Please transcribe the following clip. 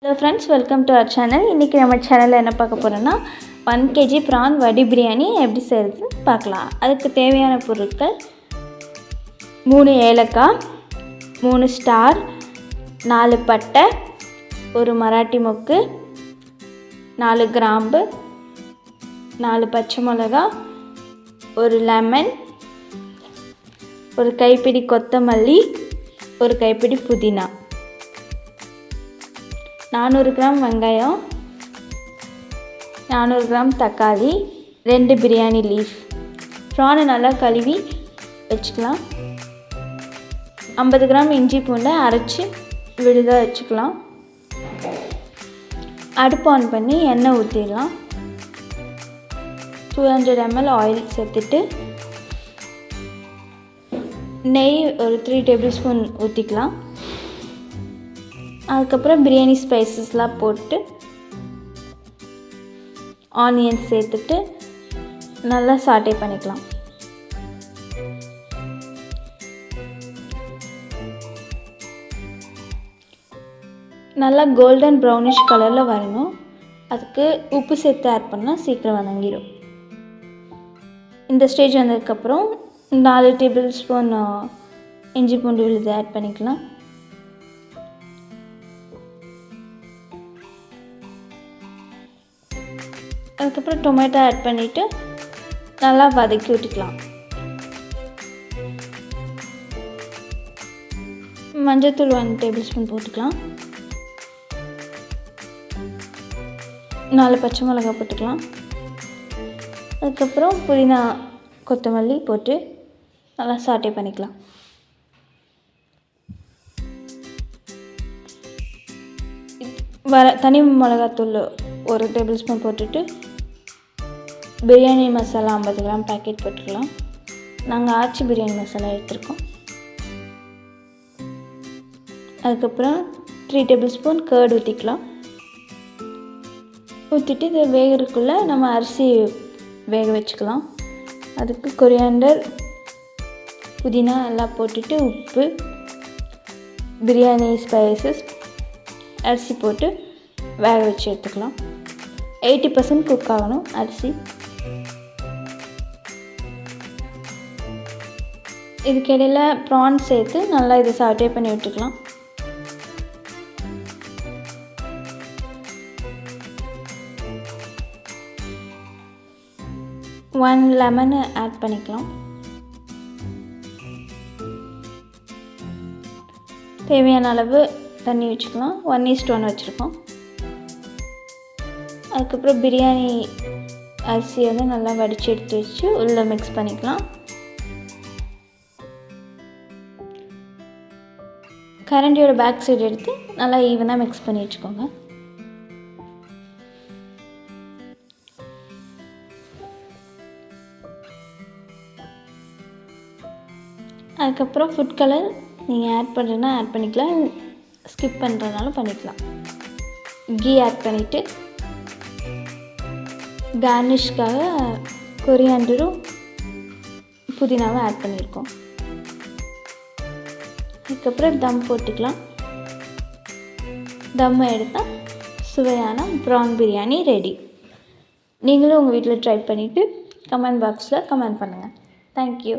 Hello friends, welcome to our channel. இன்னைக்கு நம்ம சேனல்ல என்ன பார்க்க போறோம்னா 1 kg prawn வடி பிரியாணி எப்படி செய்யறதுன்னு பார்க்கலாம். அதுக்கு தேவையான பொருட்கள் 3 ஏலக்காய், 3 ஸ்டார், 4 பட்டை, ஒரு மராட்டி மொக்கு, 4 கிராம்பு, 4 பச்சை மிளகாய், ஒரு லெமன், ஒரு கைப்பிடி கொத்தமல்லி, ஒரு கைப்பிடி புதினா, 400 கிராம் வெங்காயம், 400 கிராம் தக்காளி, 2 பிரியாணி லீஃப். ப்ரானை நல்லா கழுவி வச்சுக்கலாம். 50 கிராம் இஞ்சி பூண்டை அரைச்சி விழுதாக வச்சுக்கலாம். அடுப்பு ஆன் பண்ணி எண்ணெய் ஊற்றிடலாம். 200 ml ஆயில் சேர்த்துட்டு நெய் ஒரு 3 டேபிள் ஸ்பூன் ஊற்றிக்கலாம். அதுக்கப்புறம் பிரியாணி ஸ்பைசஸ்லாம் போட்டு ஆனியன் சேர்த்துட்டு நல்லா சாட்டே பண்ணிக்கலாம். நல்லா கோல்டன் ப்ரௌனிஷ் கலரில் வரணும். அதுக்கு உப்பு சேர்த்து ஆட் பண்ணால் சீக்கிரம் வதங்கிடும். இந்த ஸ்டேஜ் வந்ததுக்கப்புறம் 4 டேபிள் ஸ்பூன் இஞ்சி பூண்டு விழுது ஆட் பண்ணிக்கலாம். அதுக்கப்புறம் டொமேட்டோ ஆட் பண்ணிவிட்டு நல்லா வதக்கி விட்டுக்கலாம். மஞ்சள்தூள் 1 டேபிள் ஸ்பூன் போட்டுக்கலாம். 4 பச்சை மிளகாய் போட்டுக்கலாம். அதுக்கப்புறம் புதினா கொத்தமல்லி போட்டு நல்லா சாட்டே பண்ணிக்கலாம். தனி மிளகாத்தூள் 1 டேபிள் ஸ்பூன் போட்டுட்டு பிரியாணி மசாலா 50 கிராம் பேக்கெட் போட்டுக்கலாம். நாங்கள் ஆச்சி பிரியாணி மசாலா எடுத்துருக்கோம். அதுக்கப்புறம் 3 டேபிள் ஸ்பூன் கர்ட் ஊற்றிக்கலாம். ஊற்றிட்டு இது வேகிறதுக்குள்ளே நம்ம அரிசி வேக வச்சுக்கலாம். அதுக்கு கொரியாண்டர், புதினா எல்லாம் போட்டுட்டு உப்பு, பிரியாணி ஸ்பைசஸ், அரிசி போட்டு வேக வச்சு எடுத்துக்கலாம். 80% குக் ஆகணும் அரிசி. இதுக்கிடையில் ப்ரான் சேர்த்து நல்லா இதை சாட்டே பண்ணி விட்டுக்கலாம். ஒன் லெமனை ஆட் பண்ணிக்கலாம். தேவையான அளவு தண்ணி வச்சுக்கலாம். 1:1 வச்சுருக்கோம். அதுக்கப்புறம் பிரியாணி அரிசியை வந்து நல்லா வடித்து எடுத்து வச்சு உள்ளே மிக்ஸ் பண்ணிக்கலாம். கரண்டியோட பேக் சைடு எடுத்து நல்லா ஈவனாக மிக்ஸ் பண்ணி வச்சுக்கோங்க. அதுக்கப்புறம் ஃபுட் கலர் நீங்கள் ஆட் பண்ணுறதுனா ஆட் பண்ணிக்கலாம், ஸ்கிப் பண்ணுறதுனாலும் பண்ணிக்கலாம். கீ ஆட் பண்ணிவிட்டு கார்னிஷ்காக கொரியாண்டரும் புதினாவும் ஆட் பண்ணியிருக்கோம். அதுக்கப்புறம் தம் போட்டுக்கலாம். தம்மை எடுத்தால் சுவையான ப்ரான் பிரியாணி ரெடி. நீங்களும் உங்கள் வீட்டில் ட்ரை பண்ணிவிட்டு கமெண்ட் பாக்ஸில் கமெண்ட் பண்ணுங்கள். தேங்க்யூ.